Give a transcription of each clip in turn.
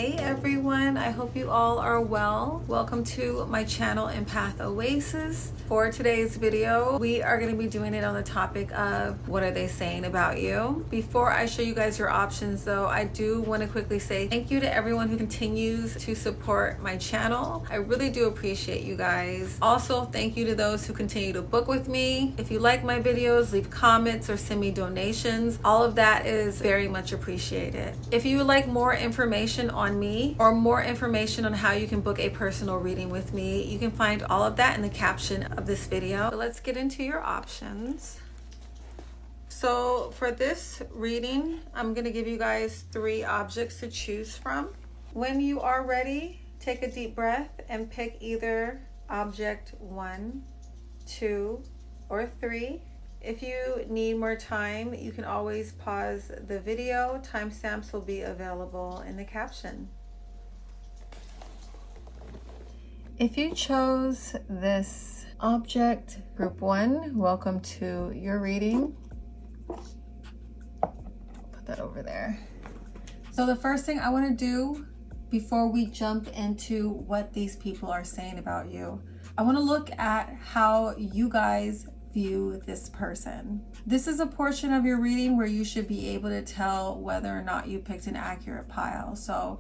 Hey everyone, I hope you all are well. Welcome to my channel EmpathOasis. For today's video, we are going to be doing it on the topic of what are they saying about you. Before I show you guys your options though, I do want to quickly say thank you to everyone who continues to support my channel. I really do appreciate you guys. Also, thank you to those who continue to book with me. If you like my videos, leave comments or send me donations. All of that is very much appreciated. If you would like more information on me or more information on how you can book a personal reading with me, you can find all of that in the caption of this video. So let's get into your options. So for this reading, I'm going to give you guys 3 objects to choose from. When you are ready, take a deep breath and pick either object 1, 2, or 3. If you need more time, you can always pause the video. Timestamps will be available in the caption. If you chose this object, group 1, welcome to your reading. Put that over there. So the first thing I want to do before we jump into what these people are saying about you, I want to look at how you guys view this person. This is a portion of your reading where you should be able to tell whether or not you picked an accurate pile. So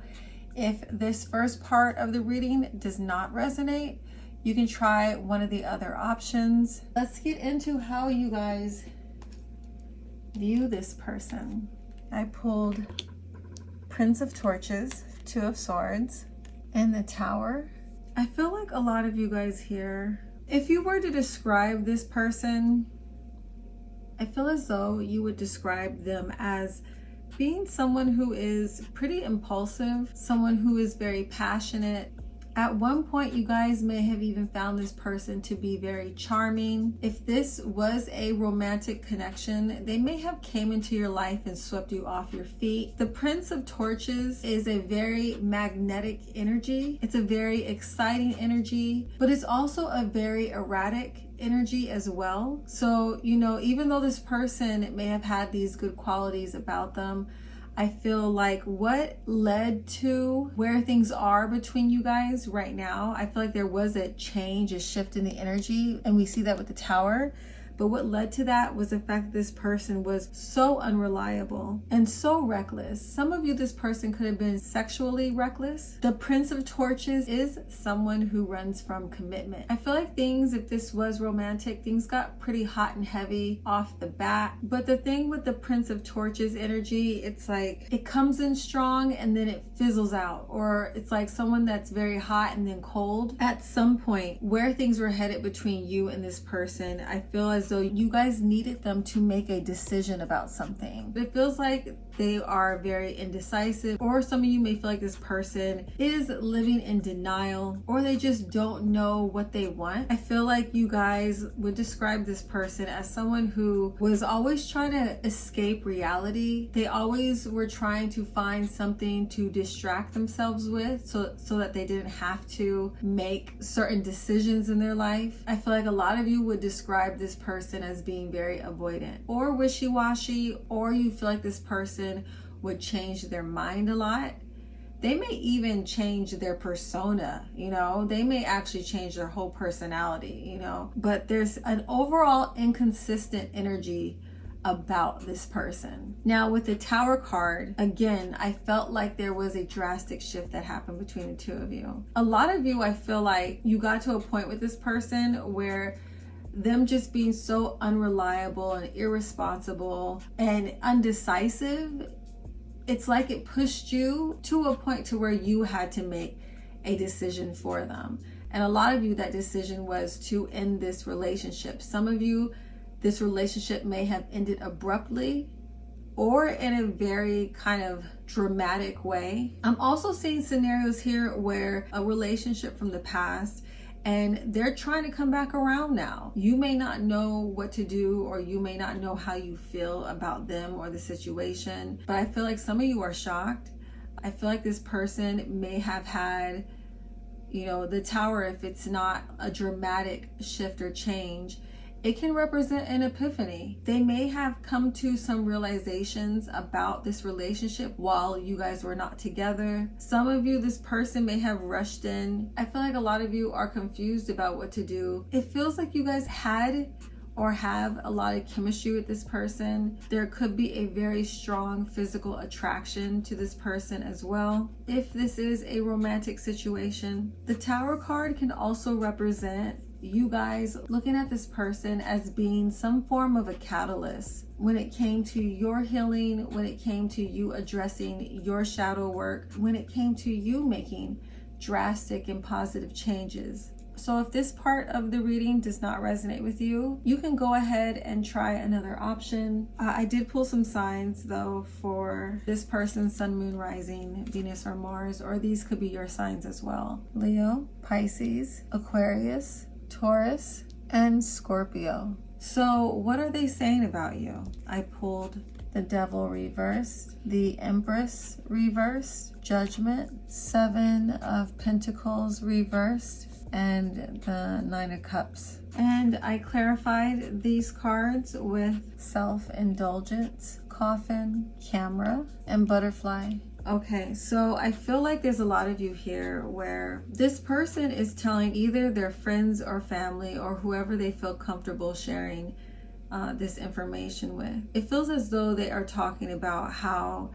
if this first part of the reading does not resonate, you can try one of the other options. Let's get into how you guys view this person. I pulled Prince of Torches, 2 of Swords, and the Tower. I feel like a lot of you guys here, if you were to describe this person, I feel as though you would describe them as being someone who is pretty impulsive, someone who is very passionate. At one point, you guys may have even found this person to be very charming. If this was a romantic connection, they may have came into your life and swept you off your feet. The Prince of Torches is a very magnetic energy. It's a very exciting energy, but it's also a very erratic energy as well. So, you know, even though this person may have had these good qualities about them, I feel like what led to where things are between you guys right now, I feel like there was a change, a shift in the energy, and we see that with the Tower. But what led to that was the fact that this person was so unreliable and so reckless. Some of you, this person could have been sexually reckless. The Prince of Torches is someone who runs from commitment. I feel like things, if this was romantic, things got pretty hot and heavy off the bat. But the thing with the Prince of Torches energy, it's like it comes in strong and then it fizzles out. Or it's like someone that's very hot and then cold. At some point, where things were headed between you and this person, I feel as though you guys needed them to make a decision about something. It feels like they are very indecisive, or some of you may feel like this person is living in denial, or they just don't know what they want. I feel like you guys would describe this person as someone who was always trying to escape reality. They always were trying to find something to distract themselves with so that they didn't have to make certain decisions in their life. I feel like a lot of you would describe this person as being very avoidant or wishy-washy, or you feel like this person would change their mind a lot. They may even change their persona, you know, they may actually change their whole personality, you know, but there's an overall inconsistent energy about this person. Now with the Tower card, again, I felt like there was a drastic shift that happened between the two of you. A lot of you, I feel like you got to a point with this person where them just being so unreliable and irresponsible and undecisive, it's like it pushed you to a point to where you had to make a decision for them. And a lot of you, that decision was to end this relationship. Some of you, this relationship may have ended abruptly or in a very kind of dramatic way. I'm also seeing scenarios here where a relationship from the past, and they're trying to come back around now. You may not know what to do, or you may not know how you feel about them or the situation, but I feel like some of you are shocked. I feel like this person may have had, you know, the Tower, if it's not a dramatic shift or change, It can represent an epiphany. They may have come to some realizations about this relationship while you guys were not together. Some of you, this person may have rushed in. I feel like a lot of you are confused about what to do. It feels like you guys had or have a lot of chemistry with this person. There could be a very strong physical attraction to this person as well, if this is a romantic situation. The Tower card can also represent you guys looking at this person as being some form of a catalyst when it came to your healing, when it came to you addressing your shadow work, when it came to you making drastic and positive changes. So if this part of the reading does not resonate with you, you can go ahead and try another option. I did pull some signs though for this person's sun, moon, rising, Venus or Mars, or these could be your signs as well. Leo, Pisces, Aquarius, Taurus, and Scorpio. So what are they saying about you? I pulled the Devil reversed, the Empress reversed, Judgment, Seven of Pentacles reversed, and the Nine of Cups. And I clarified these cards with self-indulgence, coffin, camera, and butterfly. Okay, so I feel like there's a lot of you here where this person is telling either their friends or family or whoever they feel comfortable sharing this information with. It feels as though they are talking about how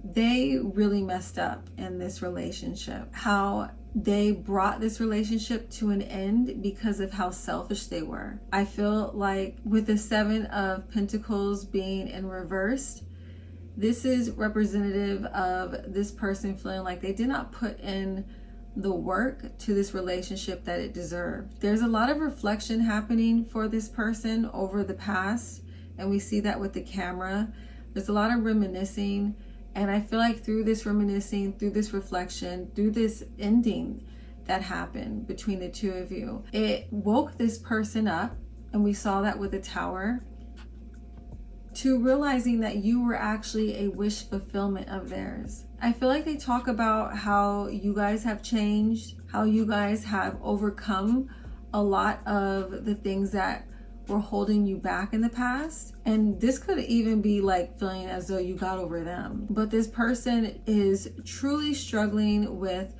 they really messed up in this relationship, how they brought this relationship to an end because of how selfish they were. I feel like with the Seven of Pentacles being in reversed, this is representative of this person feeling like they did not put in the work to this relationship that it deserved. There's a lot of reflection happening for this person over the past, and we see that with the camera. There's a lot of reminiscing, and I feel like through this reminiscing, through this reflection, through this ending that happened between the two of you, it woke this person up, and we saw that with the Tower, to realizing that you were actually a wish fulfillment of theirs. I feel like they talk about how you guys have changed, how you guys have overcome a lot of the things that were holding you back in the past. And this could even be like feeling as though you got over them. But this person is truly struggling with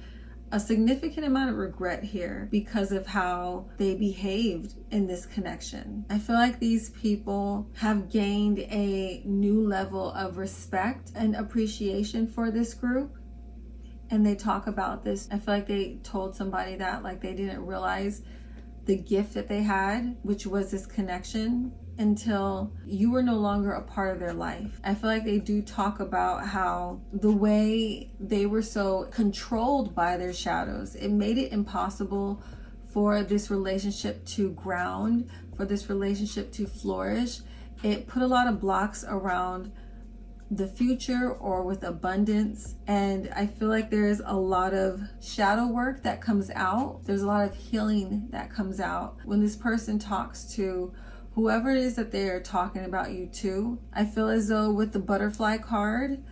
a significant amount of regret here because of how they behaved in this connection. I feel like these people have gained a new level of respect and appreciation for this group. And they talk about this. I feel like they told somebody that like they didn't realize the gift that they had, which was this connection, until you were no longer a part of their life. I feel like they do talk about how the way they were so controlled by their shadows, it made it impossible for this relationship to ground, for this relationship to flourish. It put a lot of blocks around the future or with abundance. And I feel like there's a lot of shadow work that comes out. There's a lot of healing that comes out when this person talks to whoever it is that they're talking about you to. I feel as though with the butterfly card,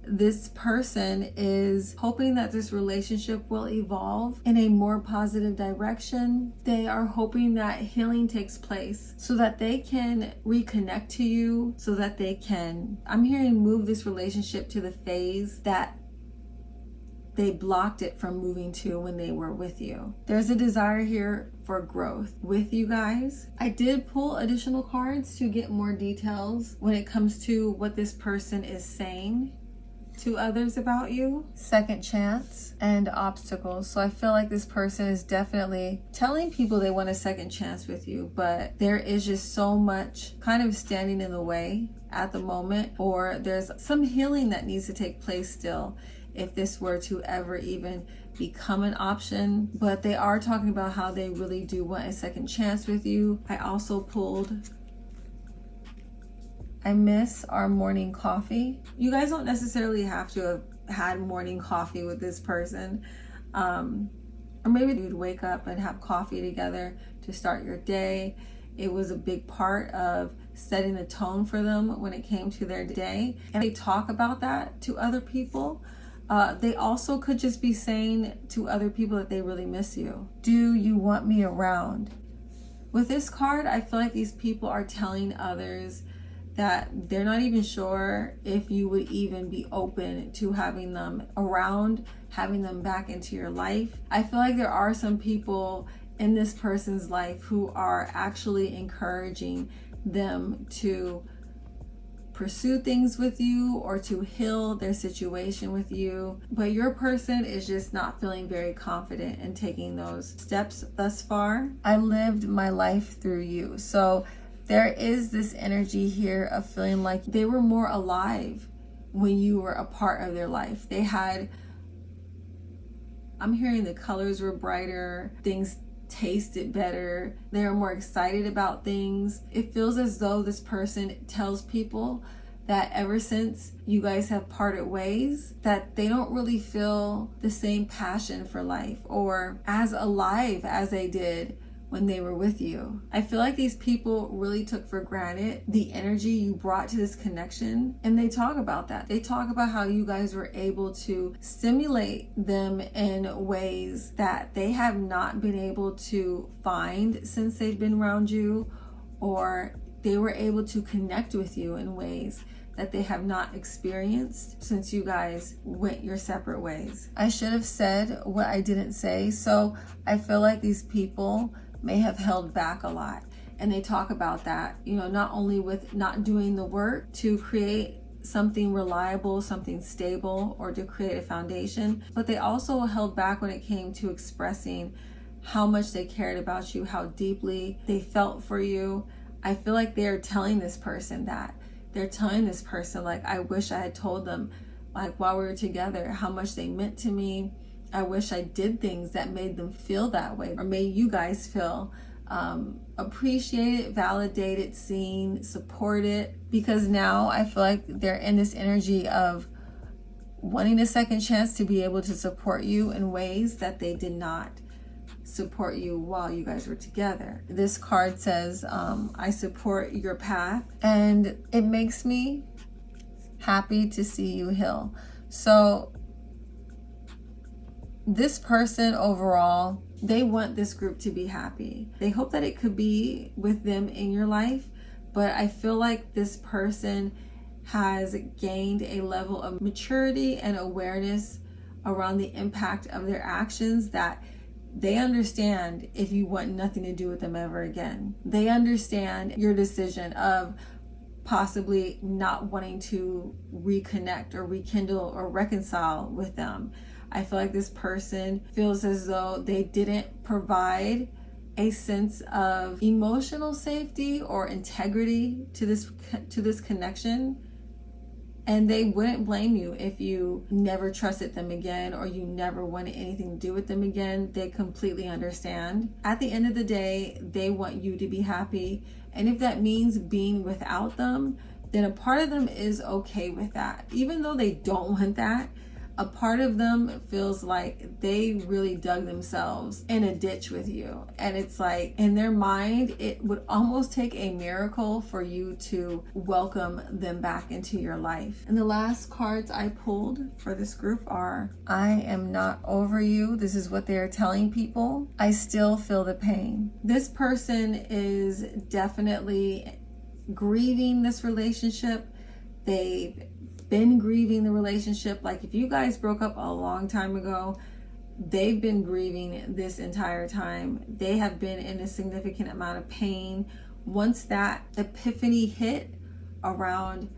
this person is hoping that this relationship will evolve in a more positive direction. They are hoping that healing takes place so that they can reconnect to you, so that they can, I'm hearing, move this relationship to the phase that they blocked it from moving to when they were with you. There's a desire here for growth with you guys. I did pull additional cards to get more details when it comes to what this person is saying to others about you. Second chance and obstacles. So I feel like this person is definitely telling people they want a second chance with you, but there is just so much kind of standing in the way at the moment, or there's some healing that needs to take place still if this were to ever even become an option. But they are talking about how they really do want a second chance with you. I also pulled I miss our morning coffee. You guys don't necessarily have to have had morning coffee with this person. Or maybe you'd wake up and have coffee together to start your day. It was a big part of setting the tone for them when it came to their day. And they talk about that to other people. They also could just be saying to other people that they really miss you. Do you want me around? With this card, I feel like these people are telling others that they're not even sure if you would even be open to having them around, having them back into your life. I feel like there are some people in this person's life who are actually encouraging them to pursue things with you or to heal their situation with you, but your person is just not feeling very confident in taking those steps thus far. I lived my life through you. So there is this energy here of feeling like they were more alive when you were a part of their life. They had, I'm hearing the colors were brighter, things tasted better, they were more excited about things. It feels as though this person tells people that ever since you guys have parted ways, that they don't really feel the same passion for life or as alive as they did when they were with you. I feel like these people really took for granted the energy you brought to this connection, and they talk about that. They talk about how you guys were able to stimulate them in ways that they have not been able to find since they've been around you, or they were able to connect with you in ways that they have not experienced since you guys went your separate ways. I should have said what I didn't say. So I feel like these people may have held back a lot, and they talk about that, you know, not only with not doing the work to create something reliable, something stable, or to create a foundation, but they also held back when it came to expressing how much they cared about you, how deeply they felt for you. I feel like they're telling this person that. They're telling this person, like, I wish I had told them, like, while we were together, how much they meant to me. I wish I did things that made them feel that way, or made you guys feel appreciated, validated, seen, supported. Because now I feel like they're in this energy of wanting a second chance to be able to support you in ways that they did not support you while you guys were together. This card says, I support your path, and it makes me happy to see you heal. So this person overall, they want this group to be happy. They hope that it could be with them in your life, but I feel like this person has gained a level of maturity and awareness around the impact of their actions, that they understand if you want nothing to do with them ever again. They understand your decision of possibly not wanting to reconnect or rekindle or reconcile with them. I feel like this person feels as though they didn't provide a sense of emotional safety or integrity to this connection. And they wouldn't blame you if you never trusted them again or you never wanted anything to do with them again. They completely understand. At the end of the day, they want you to be happy. And if that means being without them, then a part of them is okay with that. Even though they don't want that, a part of them feels like they really dug themselves in a ditch with you. And it's like, in their mind, it would almost take a miracle for you to welcome them back into your life. And the last cards I pulled for this group are, I am not over you. This is what they're telling people. I still feel the pain. This person is definitely grieving this relationship. They've been grieving the relationship. Like, if you guys broke up a long time ago, they've been grieving this entire time. They have been in a significant amount of pain. Once that epiphany hit around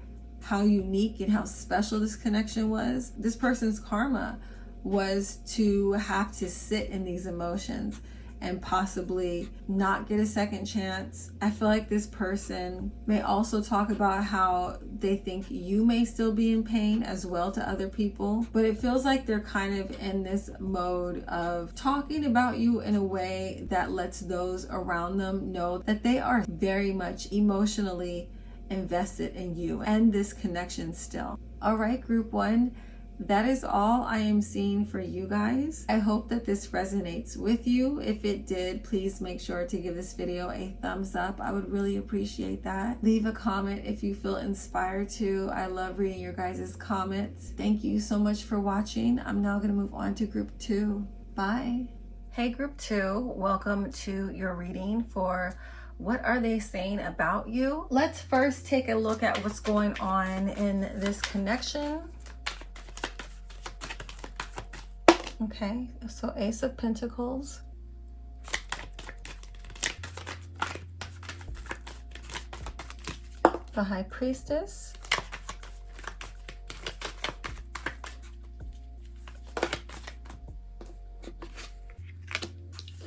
how unique and how special this connection was, this person's karma was to have to sit in these emotions and possibly not get a second chance. I feel like this person may also talk about how they think you may still be in pain as well to other people, but it feels like they're kind of in this mode of talking about you in a way that lets those around them know that they are very much emotionally invested in you and this connection still. All right, group one, that is all I am seeing for you guys. I hope that this resonates with you. If it did, please make sure to give this video a thumbs up. I would really appreciate that. Leave a comment if you feel inspired to. I love reading your guys' comments. Thank you so much for watching. I'm now going to move on to group two. Bye. Hey group 2, welcome to your reading for what are they saying about you. Let's first take a look at what's going on in this connection. Okay, so Ace of Pentacles, the High Priestess,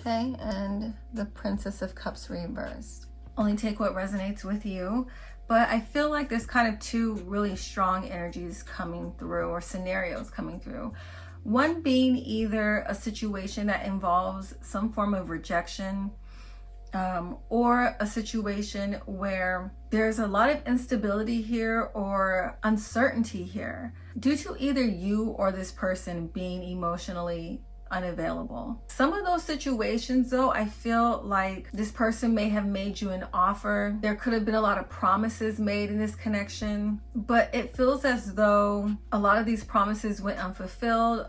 okay, and the Princess of Cups reversed. Only take what resonates with you, but I feel like there's kind of two really strong energies coming through, or scenarios coming through. One being either a situation that involves some form of rejection, or a situation where there's a lot of instability here or uncertainty here due to either you or this person being emotionally unavailable. Some of those situations though, I feel like this person may have made you an offer. There could have been a lot of promises made in this connection, but it feels as though a lot of these promises went unfulfilled.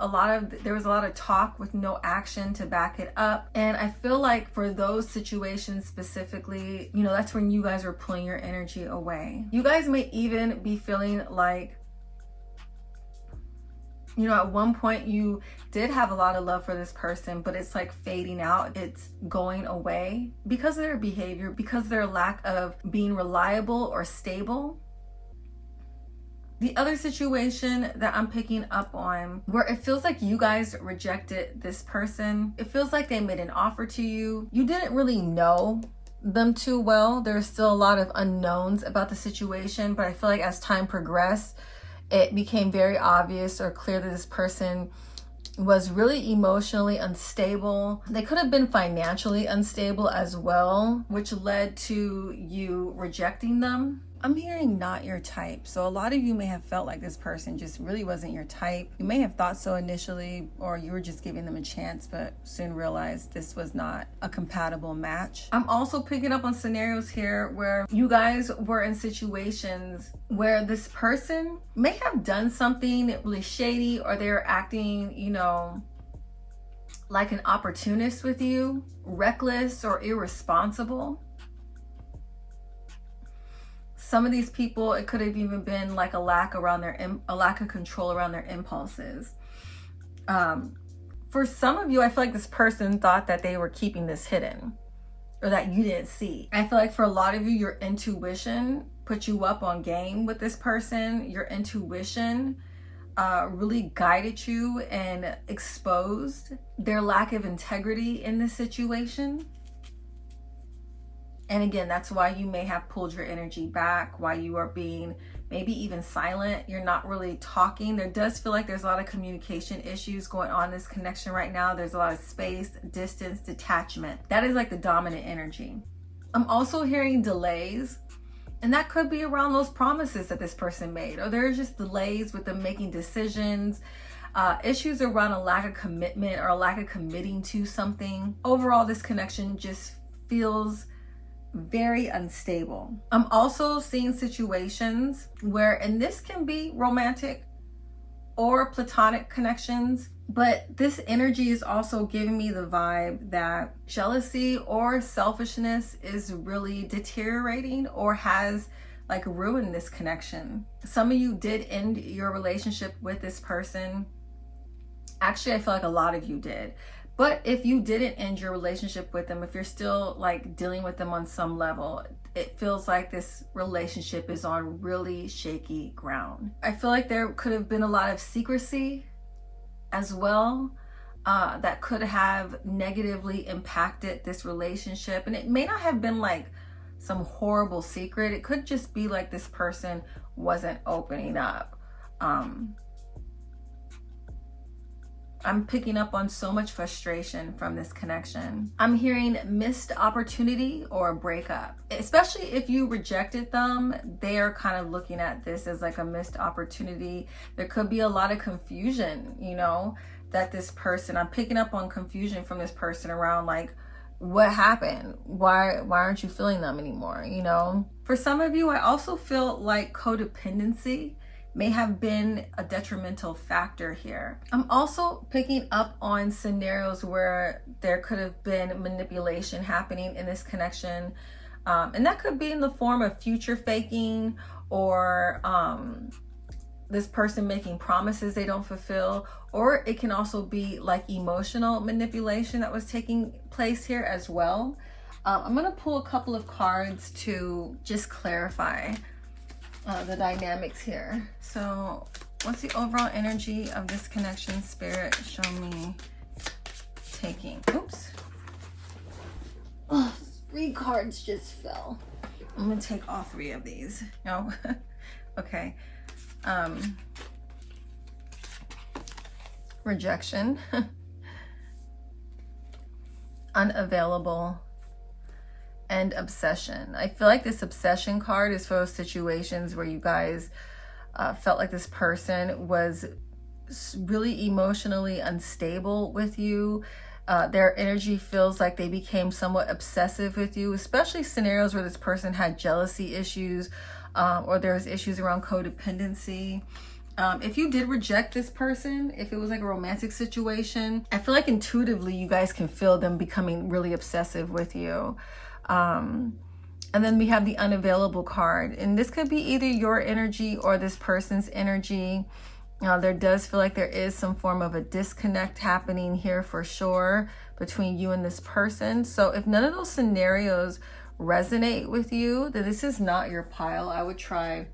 There was a lot of talk with no action to back it up. And I feel like for those situations specifically, you know, that's when you guys are pulling your energy away. You guys may even be feeling like, you know, at one point you did have a lot of love for this person, but it's like fading out. It's going away because of their behavior, because of their lack of being reliable or stable. The other situation that I'm picking up on, where it feels like you guys rejected this person. It feels like they made an offer to you. You didn't really know them too well. There's still a lot of unknowns about the situation, but I feel like as time progressed, it became very obvious or clear that this person was really emotionally unstable. They could have been financially unstable as well, which led to you rejecting them. I'm hearing not your type. So a lot of you may have felt like this person just really wasn't your type. You may have thought so initially, or you were just giving them a chance, but soon realized this was not a compatible match. I'm also picking up on scenarios here where you guys were in situations where this person may have done something really shady, or they're acting, you know, like an opportunist with you, reckless or irresponsible. Some of these people, it could have even been like a lack of control around their impulses. For some of you, I feel like this person thought that they were keeping this hidden, or that you didn't see. I feel like for a lot of you, your intuition put you up on game with this person. Your intuition really guided you and exposed their lack of integrity in this situation. And again, that's why you may have pulled your energy back, why you are being maybe even silent. You're not really talking. There does feel like there's a lot of communication issues going on in this connection right now. There's a lot of space, distance, detachment. That is like the dominant energy. I'm also hearing delays, and that could be around those promises that this person made, or there's just delays with them making decisions, issues around a lack of commitment or a lack of committing to something. Overall, this connection just feels very unstable. I'm also seeing situations where, and this can be romantic or platonic connections, but this energy is also giving me the vibe that jealousy or selfishness is really deteriorating or has like ruined this connection. Some of you did end your relationship with this person. Actually, I feel like a lot of you did. But if you didn't end your relationship with them, if you're still like dealing with them on some level, it feels like this relationship is on really shaky ground. I feel like there could have been a lot of secrecy as well, that could have negatively impacted this relationship. And it may not have been like some horrible secret. It could just be like this person wasn't opening up. I'm picking up on so much frustration from this connection. I'm hearing missed opportunity or a breakup. Especially if you rejected them, they are kind of looking at this as like a missed opportunity. There could be a lot of confusion, you know, that this person, I'm picking up on confusion from this person around like, what happened? Why aren't you feeling them anymore, you know? For some of you, I also feel like codependency may have been a detrimental factor here. I'm also picking up on scenarios where there could have been manipulation happening in this connection. And that could be in the form of future faking, or this person making promises they don't fulfill, or it can also be like emotional manipulation that was taking place here as well. I'm going to pull a couple of cards to just clarify the dynamics here. So what's the overall energy of this connection, Spirit? Show me taking. Oops. Oh, 3 cards just fell. I'm going to take all 3 of these. No. Okay. Rejection, unavailable, and obsession. I feel like this obsession card is for those situations where you guys felt like this person was really emotionally unstable with you. Their energy feels like they became somewhat obsessive with you, especially scenarios where this person had jealousy issues, or there's issues around codependency. If you did reject this person, if it was like a romantic situation, I feel like intuitively you guys can feel them becoming really obsessive with you. And then we have the unavailable card, and this could be either your energy or this person's energy. There does feel like there is some form of a disconnect happening here for sure between you and this person. So if none of those scenarios resonate with you, then this is not your pile. I would try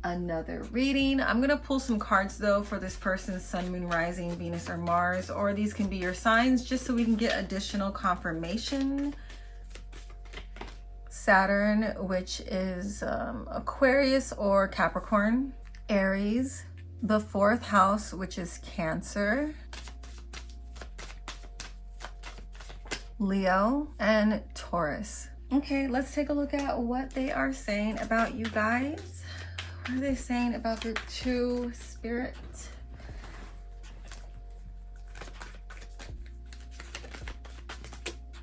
another reading. I'm going to pull some cards though for this person's sun, moon, rising, Venus, or Mars, or these can be your signs just so we can get additional confirmation. Saturn, which is Aquarius or Capricorn. Aries, the 4th house, which is Cancer. Leo, and Taurus. Okay, let's take a look at what they are saying about you guys. What are they saying about group 2, Spirit?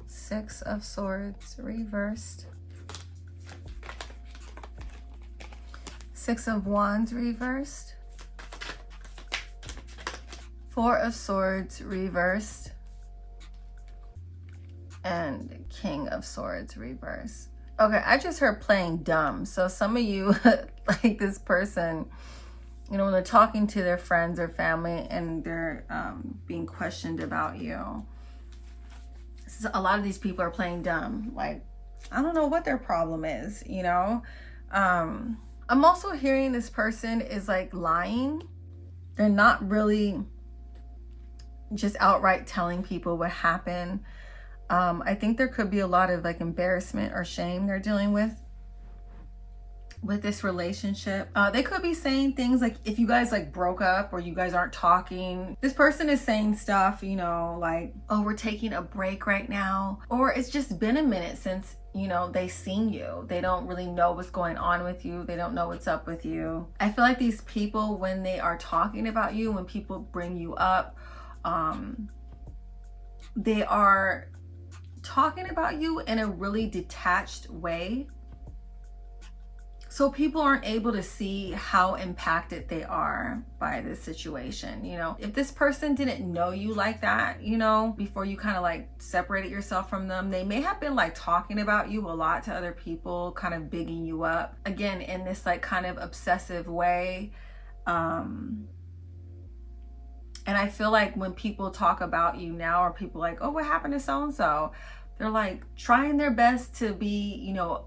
Six of Swords reversed. 6 of Wands reversed. 4 of Swords reversed. And King of Swords reversed. Okay, I just heard playing dumb. So some of you, like this person, you know, when they're talking to their friends or family and they're being questioned about you, a lot of these people are playing dumb. Like, I don't know what their problem is, you know? I'm also hearing this person is like lying. They're not really just outright telling people what happened. I think there could be a lot of like embarrassment or shame they're dealing with this relationship. They could be saying things like, if you guys like broke up or you guys aren't talking, this person is saying stuff, you know, like, oh, we're taking a break right now, or it's just been a minute since, you know, they've seen you. They don't really know what's going on with you. They don't know what's up with you. I feel like these people, when they are talking about you, when people bring you up, they are talking about you in a really detached way. So people aren't able to see how impacted they are by this situation. You know, if this person didn't know you like that, you know, before you kind of like separated yourself from them, they may have been like talking about you a lot to other people, kind of bigging you up, again, in this like kind of obsessive way. And I feel like when people talk about you now, or people like, oh, what happened to so-and-so? They're like trying their best to be, you know,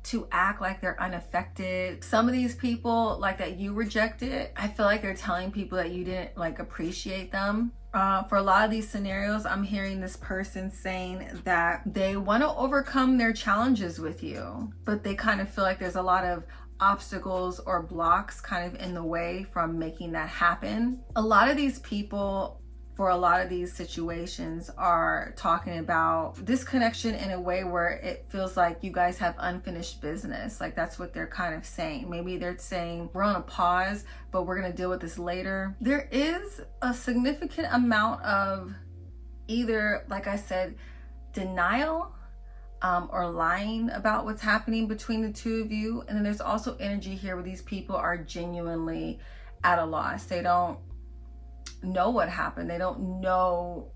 to act like they're unaffected. Some of these people like that you rejected, I feel like they're telling people that you didn't like appreciate them. For a lot of these scenarios, I'm hearing this person saying that they want to overcome their challenges with you, but they kind of feel like there's a lot of obstacles or blocks kind of in the way from making that happen. A lot of these people, for a lot of these situations, are talking about this connection in a way where it feels like you guys have unfinished business. Like that's what they're kind of saying. Maybe they're saying we're on a pause, but we're going to deal with this later. There is a significant amount of either, like I said, denial or lying about what's happening between the two of you. And then there's also energy here where these people are genuinely at a loss. They don't know what happened. They don't know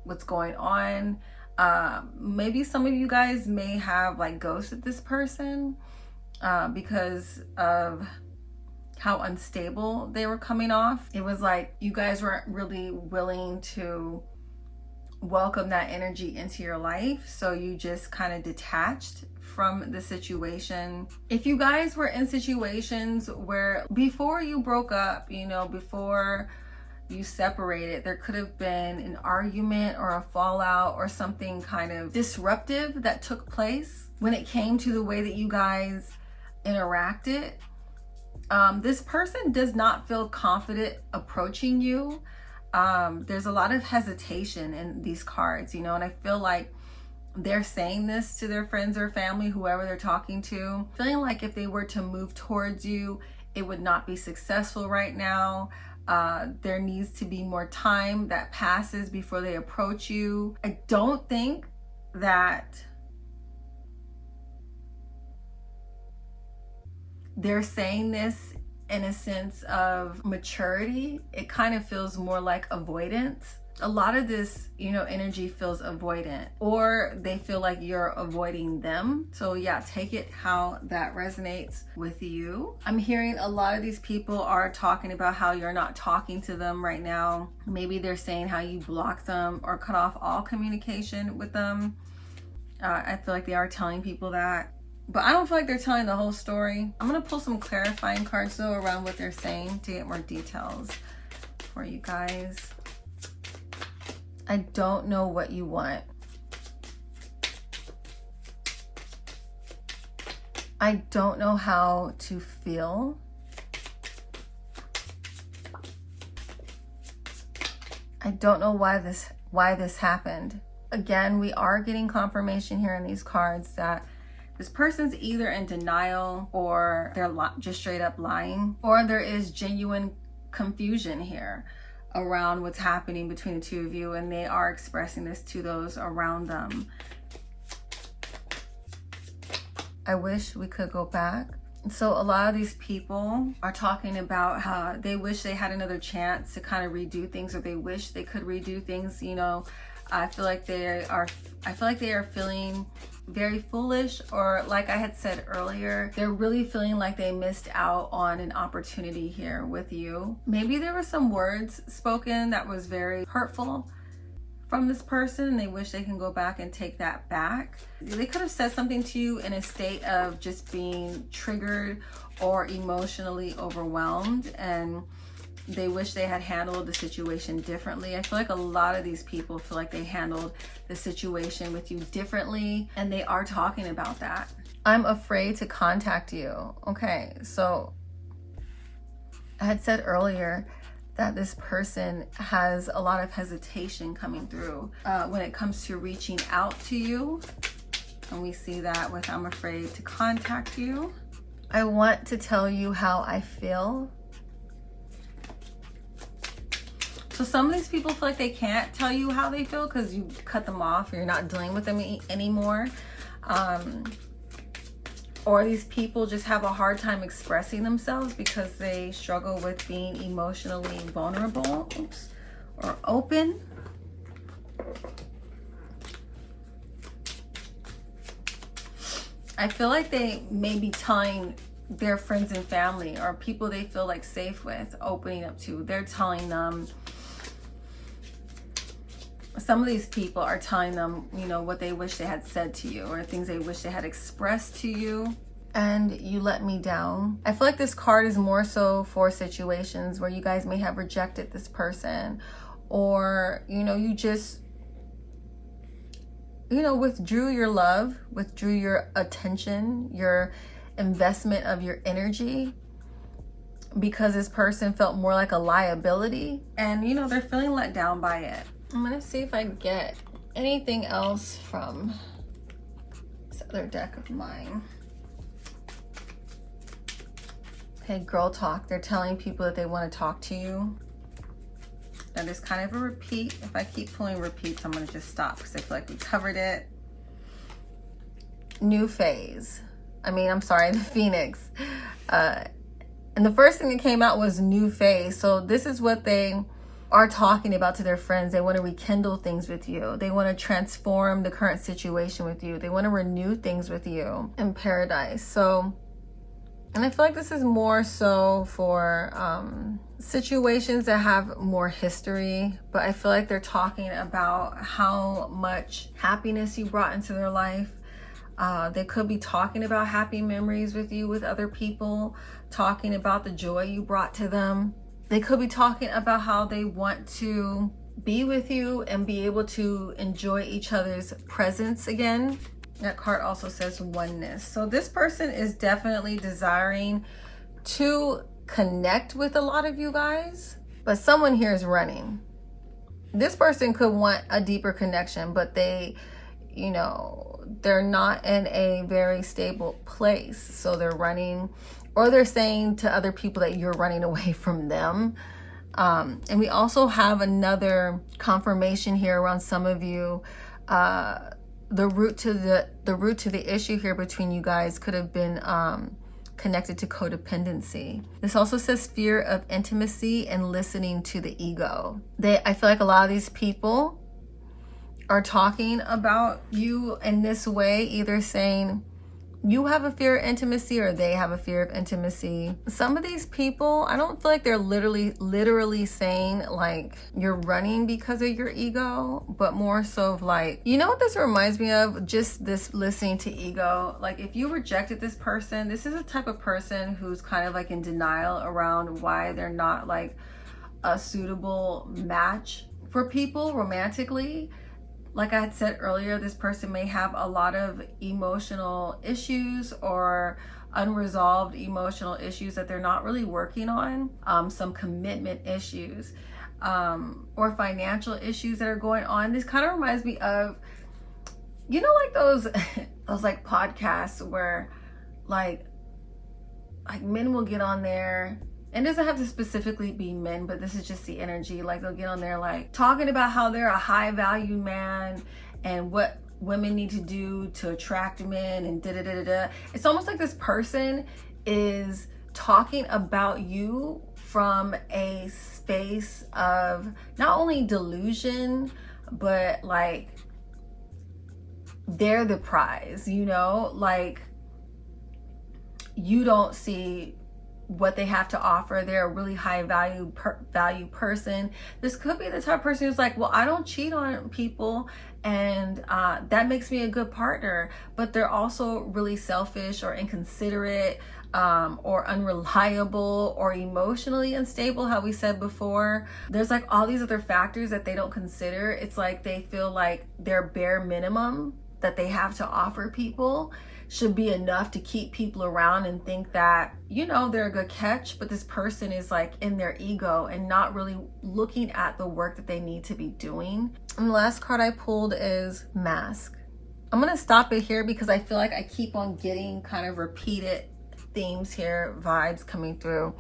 what's going on. Maybe some of you guys may have like ghosted this person because of how unstable they were coming off. It was like you guys weren't really willing to welcome that energy into your life, so you just kind of detached from the situation. If you guys were in situations where before you broke up, you know, before you separated, there could have been an argument or a fallout or something kind of disruptive that took place when it came to the way that you guys interacted. This person does not feel confident approaching you. There's a lot of hesitation in these cards, you know, and I feel like they're saying this to their friends or family, whoever they're talking to, feeling like if they were to move towards you, it would not be successful right now. There needs to be more time that passes before they approach you. I don't think that they're saying this in a sense of maturity. It kind of feels more like avoidance. A lot of this, you know, energy feels avoidant, or they feel like you're avoiding them. So yeah, take it how that resonates with you. I'm hearing a lot of these people are talking about how you're not talking to them right now. Maybe they're saying how you block them or cut off all communication with them. I feel like they are telling people that. But I don't feel like they're telling the whole story. I'm going to pull some clarifying cards though around what they're saying to get more details for you guys. I don't know what you want. I don't know how to feel. I don't know why this happened. Again, we are getting confirmation here in these cards that this person's either in denial, or they're just straight up lying, or there is genuine confusion here around what's happening between the two of you, and they are expressing this to those around them. I wish we could go back. So a lot of these people are talking about how they wish they had another chance to kind of redo things, or they wish they could redo things. You know, I feel like they are feeling very foolish, or like I had said earlier, they're really feeling like they missed out on an opportunity here with you. Maybe there were some words spoken that was very hurtful from this person, and they wish they can go back and take that back. They could have said something to you in a state of just being triggered or emotionally overwhelmed, and they wish they had handled the situation differently. I feel like a lot of these people feel like they handled the situation with you differently, and they are talking about that. I'm afraid to contact you. Okay, so I had said earlier that this person has a lot of hesitation coming through when it comes to reaching out to you. And we see that with I'm afraid to contact you. I want to tell you how I feel. So some of these people feel like they can't tell you how they feel because you cut them off, or you're not dealing with them anymore. Or these people just have a hard time expressing themselves because they struggle with being emotionally vulnerable, or open. I feel like they may be telling their friends and family, or people they feel like safe with, opening up to. They're telling them, some of these people are telling them, you know, what they wish they had said to you, or things they wish they had expressed to you, and you let me down. I feel like this card is more so for situations where you guys may have rejected this person, or, you know, you just, you know, withdrew your love, withdrew your attention, your investment of your energy, because this person felt more like a liability, and, you know, they're feeling let down by it. I'm gonna see if I get anything else from this other deck of mine. Okay, girl talk. They're telling people that they want to talk to you. That is kind of a repeat. If I keep pulling repeats, I'm gonna just stop because I feel like we covered it. new phase. I'm sorry, the Phoenix. And the first thing that came out was new phase. So this is what they are talking about to their friends. They want to rekindle things with you. They want to transform the current situation with you. They want to renew things with you in paradise. So, and I feel like this is more so for situations that have more history, but I feel like they're talking about how much happiness you brought into their life. They could be talking about happy memories with you with other people, talking about the joy you brought to them. They could be talking about how they want to be with you and be able to enjoy each other's presence again. That card also says oneness. So this person is definitely desiring to connect with a lot of you guys, but someone here is running. This person could want a deeper connection, but they, they're not in a very stable place. So they're running, or they're saying to other people that you're running away from them. And we also have another confirmation here around some of you. The root to the issue here between you guys could have been connected to codependency. This also says fear of intimacy and listening to the ego. I feel like a lot of these people are talking about you in this way, either saying you have a fear of intimacy or they have a fear of intimacy. Some of these people, I don't feel like they're literally saying like you're running because of your ego, but more so of like, you know what this reminds me of? Just this listening to ego. Like if you rejected this person, this is a type of person who's kind of like in denial around why they're not like a suitable match for people romantically. Like I had said earlier, this person may have a lot of emotional issues or unresolved emotional issues that they're not really working on, some commitment issues, or financial issues that are going on. This kind of reminds me of, like those like podcasts where like men will get on there. And it doesn't have to specifically be men, but this is just the energy. Like they'll get on there like talking about how they're a high value man and what women need to do to attract men and da-da-da-da-da. It's almost like this person is talking about you from a space of not only delusion, but like they're the prize, like you don't see what they have to offer. They're a really high value person. This could be the type of person who's like, well, I don't cheat on people and that makes me a good partner, but they're also really selfish or inconsiderate, or unreliable or emotionally unstable, how we said before. There's like all these other factors that they don't consider. It's like they feel like their bare minimum that they have to offer people should be enough to keep people around and think that, they're a good catch, but this person is like in their ego and not really looking at the work that they need to be doing. And the last card I pulled is Mask. I'm going to stop it here because I feel like I keep on getting kind of repeated themes here, vibes coming through.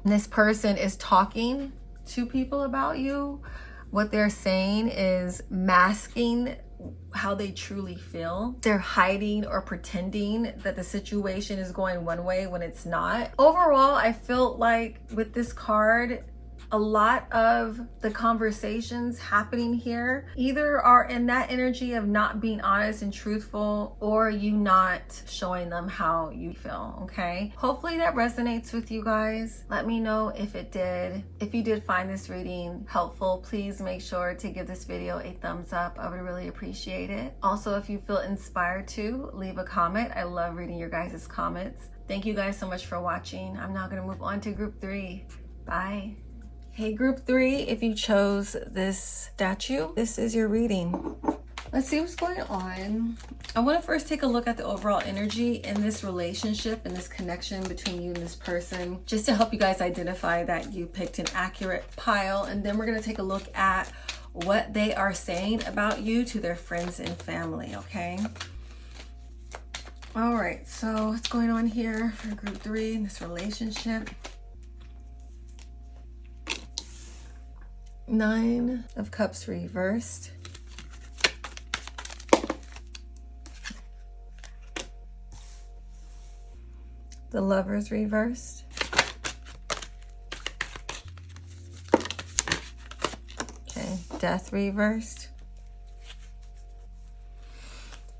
And this person is talking to people about you. What they're saying is masking how they truly feel. They're hiding or pretending that the situation is going one way when it's not. Overall, I feel like with this card, a lot of the conversations happening here either are in that energy of not being honest and truthful, or you not showing them how you feel, okay? Hopefully that resonates with you guys. Let me know if it did. If you did find this reading helpful, please make sure to give this video a thumbs up. I would really appreciate it. Also, if you feel inspired to, leave a comment. I love reading your guys' comments. Thank you guys so much for watching. I'm now gonna move on to group 3. Bye. Hey group 3, if you chose this statue, this is your reading. Let's see what's going on. I want to first take a look at the overall energy in this relationship and this connection between you and this person, just to help you guys identify that you picked an accurate pile. And then we're going to take a look at what they are saying about you to their friends and family, okay? All right, so what's going on here for group 3 in this relationship? 9 of Cups reversed. The Lovers reversed. Okay, Death reversed.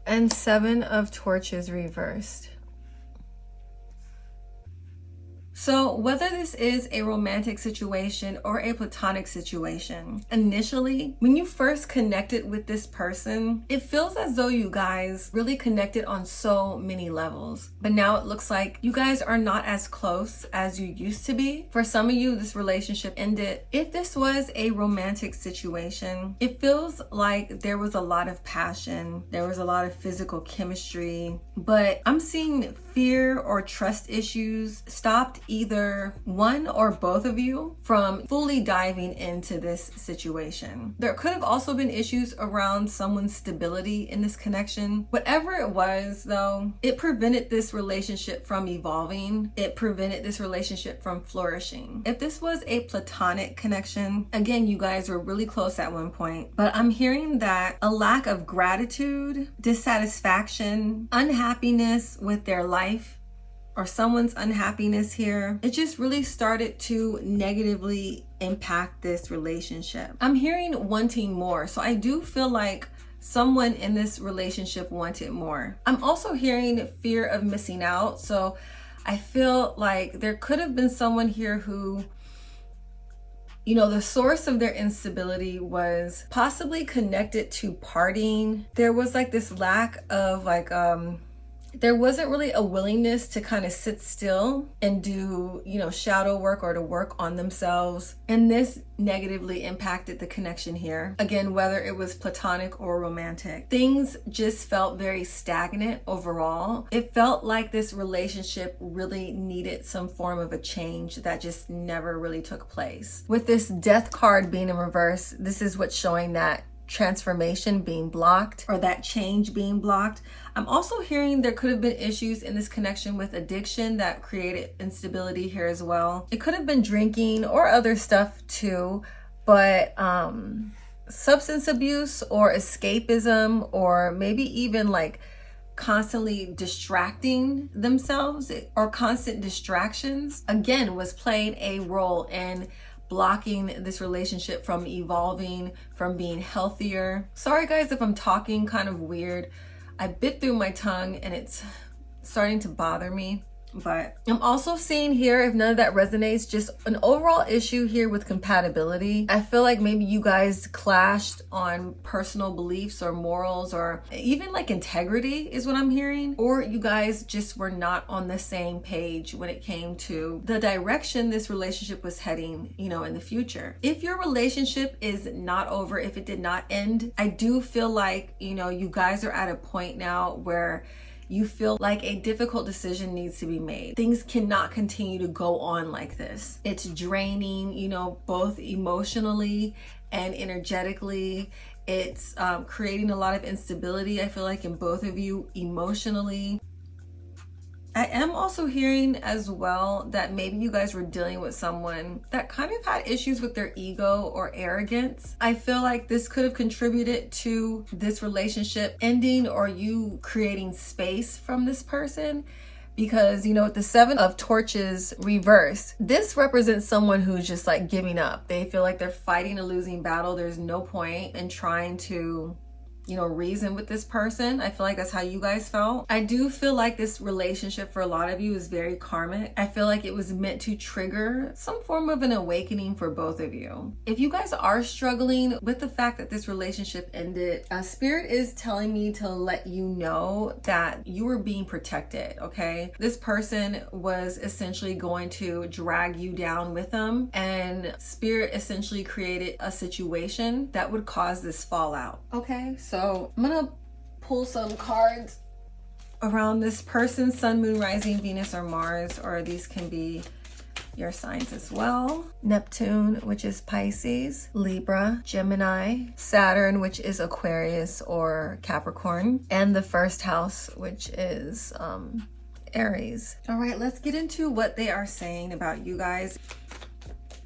And Seven of Torches reversed. So whether this is a romantic situation or a platonic situation, initially, when you first connected with this person, it feels as though you guys really connected on so many levels. But now it looks like you guys are not as close as you used to be. For some of you, this relationship ended. If this was a romantic situation, it feels like there was a lot of passion, there was a lot of physical chemistry, but I'm seeing fear or trust issues stopped either one or both of you from fully diving into this situation. There could have also been issues around someone's stability in this connection. Whatever it was, though, it prevented this relationship from evolving. It prevented this relationship from flourishing. If this was a platonic connection, again, you guys were really close at one point, but I'm hearing that a lack of gratitude, dissatisfaction, unhappiness with their life, or someone's unhappiness here, it just really started to negatively impact this relationship. I'm hearing wanting more. So I do feel like someone in this relationship wanted more. I'm also hearing fear of missing out. So I feel like there could have been someone here who, you know, the source of their instability was possibly connected to partying. There was like this lack of there wasn't really a willingness to kind of sit still and do, you know, shadow work or to work on themselves. And this negatively impacted the connection here. Again, whether it was platonic or romantic, things just felt very stagnant overall. It felt like this relationship really needed some form of a change that just never really took place. With this Death card being in reverse, this is what's showing that transformation being blocked or that change being blocked. I'm also hearing there could have been issues in this connection with addiction that created instability here as well. It could have been drinking or other stuff too, but substance abuse or escapism, or maybe even like constantly distracting themselves or constant distractions, again, was playing a role in blocking this relationship from evolving, from being healthier. Sorry guys if I'm talking kind of weird. I bit through my tongue and it's starting to bother me. But I'm also seeing here, if none of that resonates, just an overall issue here with compatibility. I feel like maybe you guys clashed on personal beliefs or morals, or even like integrity is what I'm hearing. Or you guys just were not on the same page when it came to the direction this relationship was heading, you know, in the future. If your relationship is not over, if it did not end, I do feel like, you know, you guys are at a point now where you feel like a difficult decision needs to be made. Things cannot continue to go on like this. It's draining, you know, both emotionally and energetically. It's creating a lot of instability, I feel like, in both of you emotionally. I am also hearing as well that maybe you guys were dealing with someone that kind of had issues with their ego or arrogance. I feel like this could have contributed to this relationship ending or you creating space from this person. Because, you know, with the Seven of Torches reversed, this represents someone who's just like giving up. They feel like they're fighting a losing battle. There's no point in trying to, you know, reason with this person. I feel like that's how you guys felt. I do feel like this relationship for a lot of you is very karmic. I feel like it was meant to trigger some form of an awakening for both of you. If you guys are struggling with the fact that this relationship ended, Spirit is telling me to let you know that you were being protected, okay? This person was essentially going to drag you down with them, and Spirit essentially created a situation that would cause this fallout, okay? So I'm gonna pull some cards around this person, Sun, Moon, Rising, Venus, or Mars, or these can be your signs as well. Neptune, which is Pisces, Libra, Gemini, Saturn, which is Aquarius or Capricorn, and the first house, which is Aries. All right, let's get into what they are saying about you guys,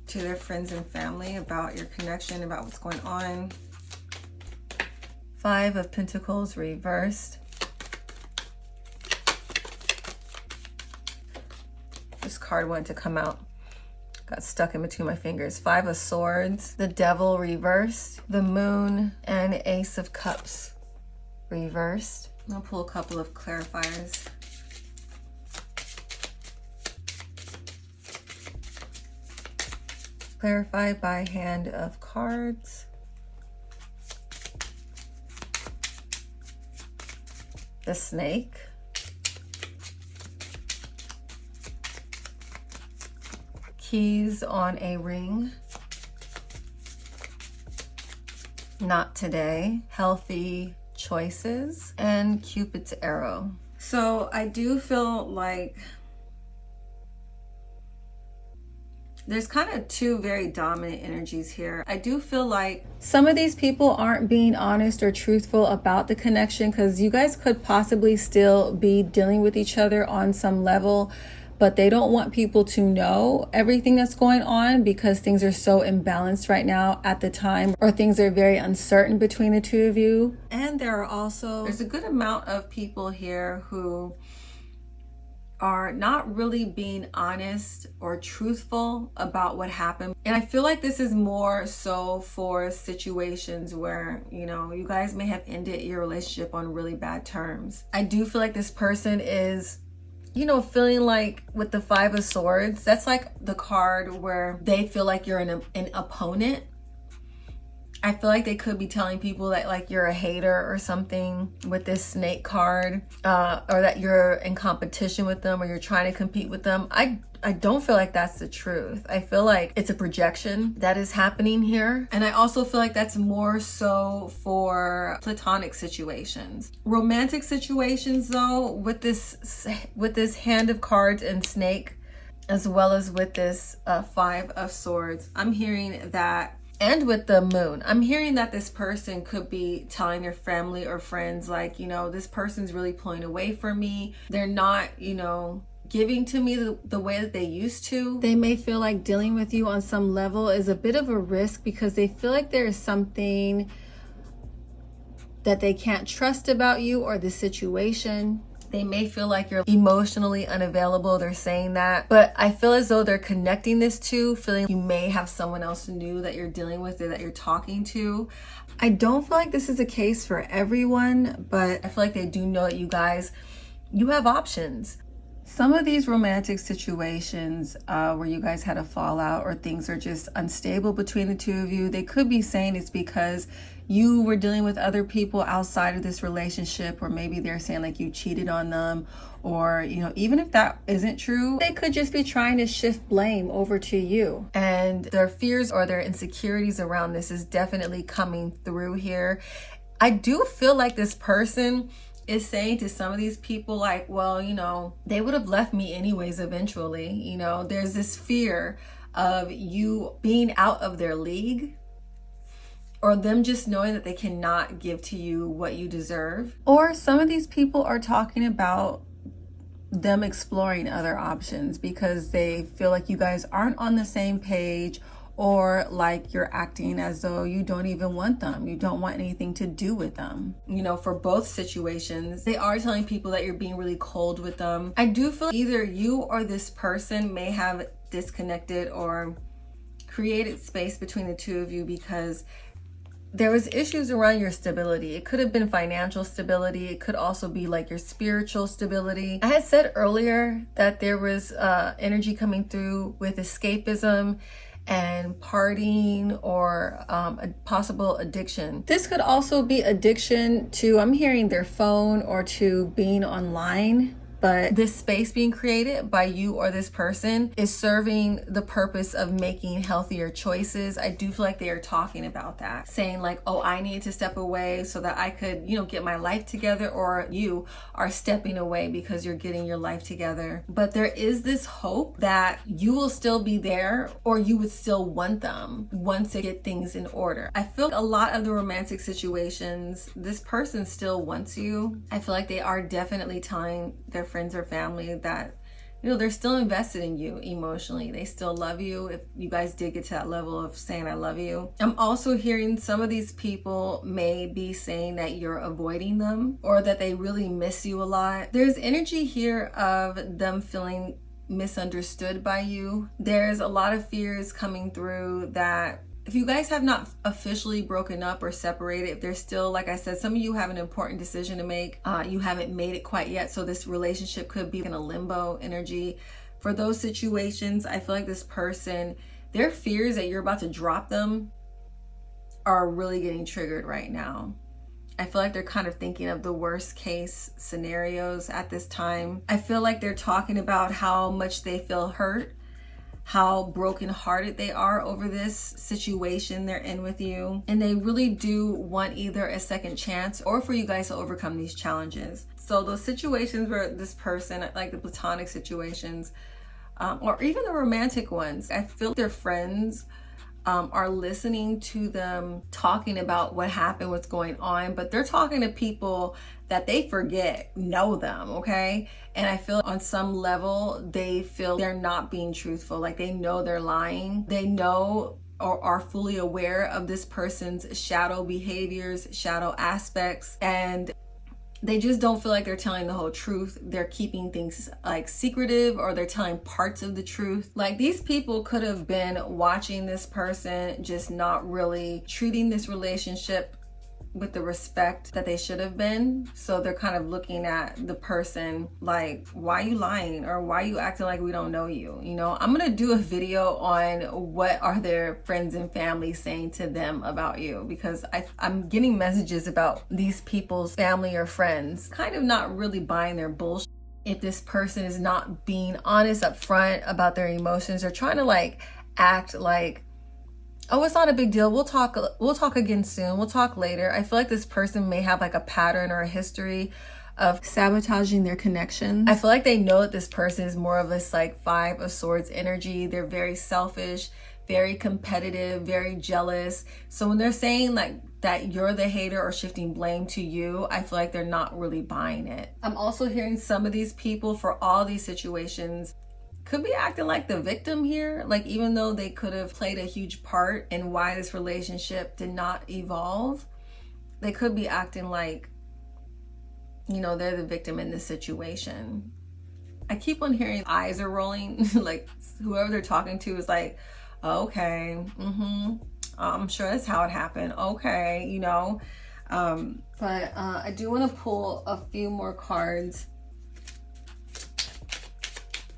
to their friends and family, about your connection, about what's going on. Five of Pentacles reversed. this card wanted to come out. Got stuck in between my fingers. 5 of Swords, the Devil reversed, the Moon, and Ace of Cups reversed. I'm gonna pull a couple of clarifiers. Clarified by Hand of Cards. The Snake. Keys on a Ring. Not Today. Healthy Choices. And Cupid's Arrow. So I do feel like there's kind of 2 very dominant energies here. I do feel like some of these people aren't being honest or truthful about the connection, because you guys could possibly still be dealing with each other on some level, but they don't want people to know everything that's going on because things are so imbalanced right now at the time, or things are very uncertain between the 2 of you. And there's a good amount of people here who are not really being honest or truthful about what happened. And I feel like this is more so for situations where, you know, you guys may have ended your relationship on really bad terms. I do feel like this person is, you know, feeling like with the 5 of Swords, that's like the card where they feel like you're an opponent. I feel like they could be telling people that like you're a hater or something with this Snake card, or that you're in competition with them or you're trying to compete with them. I don't feel like that's the truth. I feel like it's a projection that is happening here. And I also feel like that's more so for platonic situations. Romantic situations though, with this Hand of Cards and Snake, as well as with this 5 of Swords, I'm hearing that, and with the Moon, I'm hearing that this person could be telling their family or friends like, you know, this person's really pulling away from me. They're not, you know, giving to me the way that they used to. They may feel like dealing with you on some level is a bit of a risk because they feel like there is something that they can't trust about you or the situation. They may feel like you're emotionally unavailable. They're saying that, but I feel as though they're connecting this to feeling you may have someone else new that you're dealing with or that you're talking to. I don't feel like this is a case for everyone, but I feel like they do know that you have options. Some of these romantic situations where you guys had a fallout or things are just unstable between the 2 of you, they could be saying it's because you were dealing with other people outside of this relationship, or maybe they're saying like you cheated on them, or, you know, even if that isn't true, they could just be trying to shift blame over to you. And their fears or their insecurities around this is definitely coming through here. I do feel like this person is saying to some of these people like, well, you know, they would have left me anyways eventually. You know, there's this fear of you being out of their league, or them just knowing that they cannot give to you what you deserve. Or some of these people are talking about them exploring other options because they feel like you guys aren't on the same page, or like you're acting as though you don't even want them. You don't want anything to do with them. You know, for both situations, they are telling people that you're being really cold with them. I do feel either you or this person may have disconnected or created space between the 2 of you because there was issues around your stability. It could have been financial stability. It could also be like your spiritual stability. I had said earlier that there was energy coming through with escapism and partying, or a possible addiction. This could also be addiction to, I'm hearing, their phone or to being online. But this space being created by you or this person is serving the purpose of making healthier choices. I do feel like they are talking about that, saying like, oh, I need to step away so that I could, you know, get my life together, or you are stepping away because you're getting your life together. But there is this hope that you will still be there, or you would still want them once they get things in order. I feel like a lot of the romantic situations, this person still wants you. I feel like they are definitely telling their friends or family that, you know, they're still invested in you emotionally. They still love you if you guys did get to that level of saying I love you. I'm also hearing some of these people may be saying that you're avoiding them, or that they really miss you a lot. There's energy here of them feeling misunderstood by you. There's a lot of fears coming through that if you guys have not officially broken up or separated, if there's still, like I said, some of you have an important decision to make, you haven't made it quite yet, so this relationship could be in a limbo energy. For those situations, I feel like this person, their fears that you're about to drop them are really getting triggered right now. I feel like they're kind of thinking of the worst case scenarios at this time. I feel like they're talking about how much they feel hurt, how brokenhearted they are over this situation they're in with you. And they really do want either a second chance or for you guys to overcome these challenges. So those situations where this person, like the platonic situations, or even the romantic ones, I feel their friends are listening to them talking about what happened, what's going on, but they're talking to people that they forget know them, okay? And I feel on some level, they feel they're not being truthful. Like they know they're lying. They know or are fully aware of this person's shadow behaviors, shadow aspects, and they just don't feel like they're telling the whole truth. They're keeping things like secretive, or they're telling parts of the truth. Like these people could have been watching this person just not really treating this relationship with the respect that they should have been. So they're kind of looking at the person like, why are you lying? Or why are you acting like we don't know you? You know, I'm gonna do a video on what are their friends and family saying to them about you, because I'm getting messages about these people's family or friends kind of not really buying their bullshit. If this person is not being honest up front about their emotions, or trying to like act like, oh, it's not a big deal, we'll talk again soon, we'll talk later. I feel like this person may have like a pattern or a history of sabotaging their connections. I feel like they know that this person is more of this like 5 of Swords energy. They're very selfish, very competitive, very jealous. So when they're saying like that you're the hater or shifting blame to you, I feel like they're not really buying it. I'm also hearing some of these people for all these situations could be acting like the victim here. Like even though they could have played a huge part in why this relationship did not evolve, they could be acting like, you know, they're the victim in this situation. I keep on hearing eyes are rolling, like whoever they're talking to is like, okay, I'm sure that's how it happened. Okay, you know. But I do want to pull a few more cards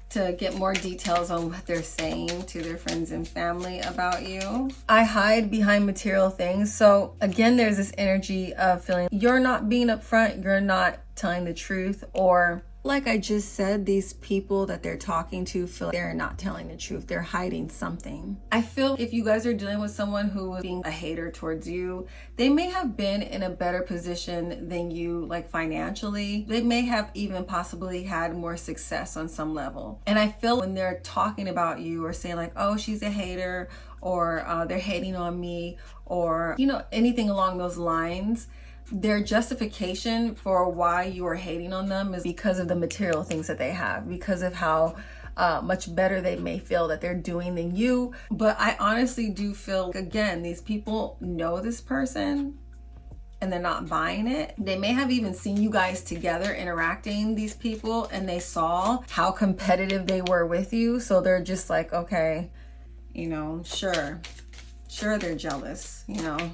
to get more details on what they're saying to their friends and family about you. I hide behind material things. So again, there's this energy of feeling you're not being upfront, you're not telling the truth, or like I just said, these people that they're talking to feel they're not telling the truth. They're hiding something. I feel if you guys are dealing with someone who is being a hater towards you, they may have been in a better position than you, like financially. They may have even possibly had more success on some level. And I feel when they're talking about you or saying like, oh, she's a hater, or they're hating on me, or, you know, anything along those lines, their justification for why you are hating on them is because of the material things that they have, because of how much better they may feel that they're doing than you. But I honestly do feel, again, these people know this person and they're not buying it. They may have even seen you guys together interacting, these people, and they saw how competitive they were with you. So they're just like, okay, you know, sure they're jealous, you know.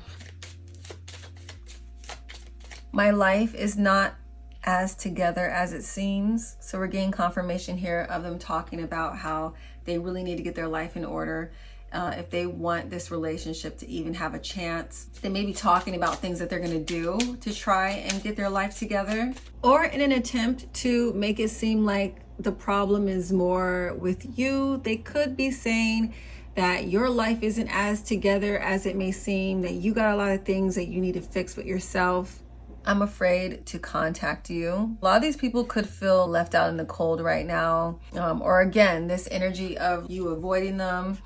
My life is not as together as it seems. So we're getting confirmation here of them talking about how they really need to get their life in order. If they want this relationship to even have a chance, they may be talking about things that they're gonna do to try and get their life together, or in an attempt to make it seem like the problem is more with you. They could be saying that your life isn't as together as it may seem, that you got a lot of things that you need to fix with yourself. I'm afraid to contact you. A lot of these people could feel left out in the cold right now. Or again, this energy of you avoiding them,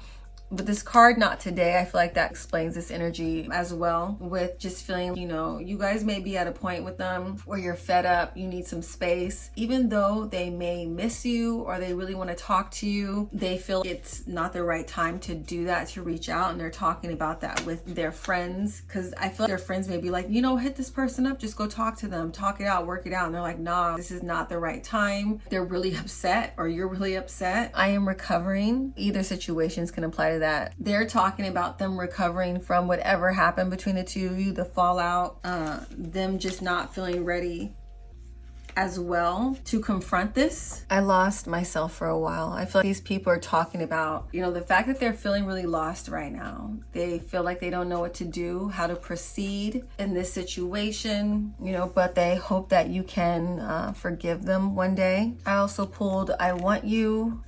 But this card, not today, I feel like that explains this energy as well, with just feeling, you know, you guys may be at a point with them where you're fed up, you need some space. Even though they may miss you or they really want to talk to you, they feel it's not the right time to do that, to reach out. And they're talking about that with their friends, because I feel like their friends may be like, you know, hit this person up, just go talk to them, talk it out, work it out. And they're like, nah, this is not the right time. They're really upset, or you're really upset. I am recovering. Either situations can apply to that. They're talking about them recovering from whatever happened between the two of you, the fallout, them just not feeling ready as well to confront this. I lost myself for a while. I feel like these people are talking about, you know, the fact that they're feeling really lost right now. They feel like they don't know what to do, how to proceed in this situation, you know, but they hope that you can forgive them one day. I also pulled, I want you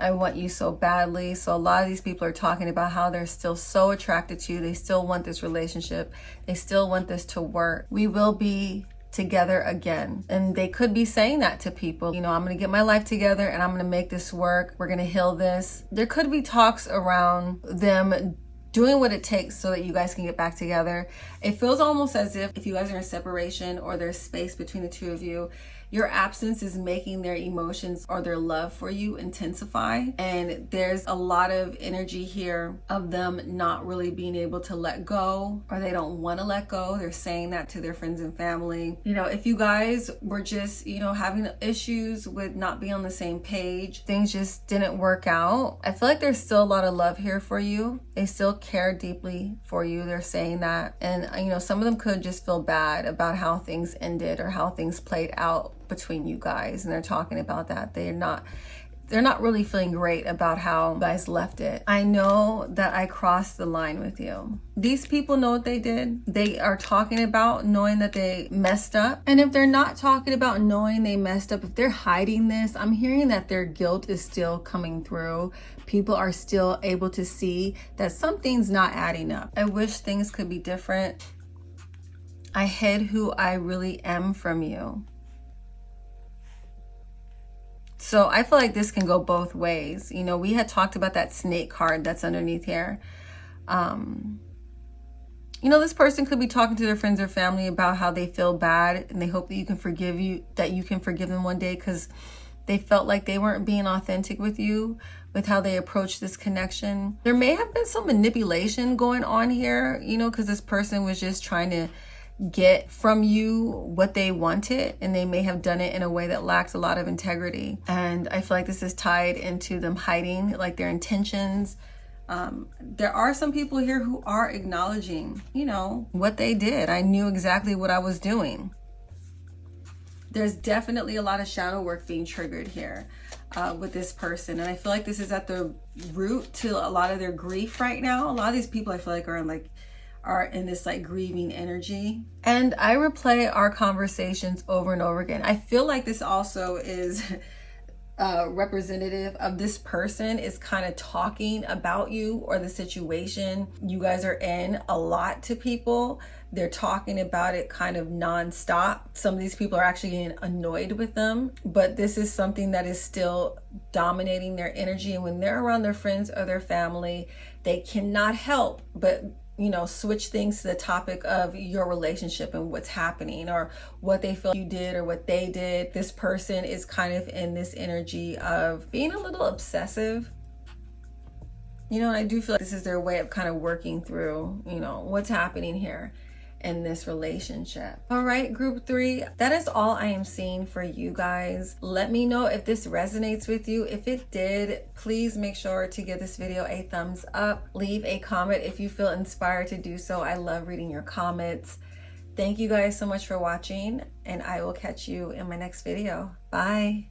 so badly. So a lot of these people are talking about how they're still so attracted to you. They still want this relationship. They still want this to work. We will be together again. And they could be saying that to people, you know, I'm going to get my life together and I'm going to make this work. We're going to heal this. There could be talks around them doing what it takes so that you guys can get back together. It feels almost as if you guys are in separation or there's space between the two of you, your absence is making their emotions or their love for you intensify. And there's a lot of energy here of them not really being able to let go, or they don't want to let go. They're saying that to their friends and family. You know, if you guys were just, you know, having issues with not being on the same page, things just didn't work out, I feel like there's still a lot of love here for you. They still care deeply for you. They're saying that. And, you know, some of them could just feel bad about how things ended or how things played out between you guys, and they're talking about that. They're not really feeling great about how you guys left it. I know that I crossed the line with you. These people know what they did. They are talking about knowing that they messed up. And if they're not talking about knowing they messed up, if they're hiding this, I'm hearing that their guilt is still coming through. People are still able to see that something's not adding up. I wish things could be different. I hid who I really am from you. So I feel like this can go both ways. You know, we had talked about that snake card that's underneath here. You know, this person could be talking to their friends or family about how they feel bad and they hope that you can forgive them one day, because they felt like they weren't being authentic with you, with how they approached this connection. There may have been some manipulation going on here, you know, because this person was just trying to get from you what they wanted, and they may have done it in a way that lacked a lot of integrity. And I feel like this is tied into them hiding like their intentions. There are some people here who are acknowledging, you know, what they did. I knew exactly what I was doing. There's definitely a lot of shadow work being triggered here with this person. And I feel like this is at the root to a lot of their grief right now. A lot of these people I feel like are in this like grieving energy. And I replay our conversations over and over again. I feel like this also is representative of this person is kind of talking about you or the situation you guys are in a lot to people. They're talking about it kind of nonstop. Some of these people are actually getting annoyed with them, but this is something that is still dominating their energy. And when they're around their friends or their family, they cannot help but, you know, switch things to the topic of your relationship and what's happening or what they feel you did or what they did. This person is kind of in this energy of being a little obsessive. You know, and I do feel like this is their way of kind of working through, you know, what's happening here in this relationship. All right, group 3, that is all I am seeing for you guys. Let me know if this resonates with you. If it did, please make sure to give this video a thumbs up. Leave a comment if you feel inspired to do so. I love reading your comments. Thank you guys so much for watching, and I will catch you in my next video. Bye.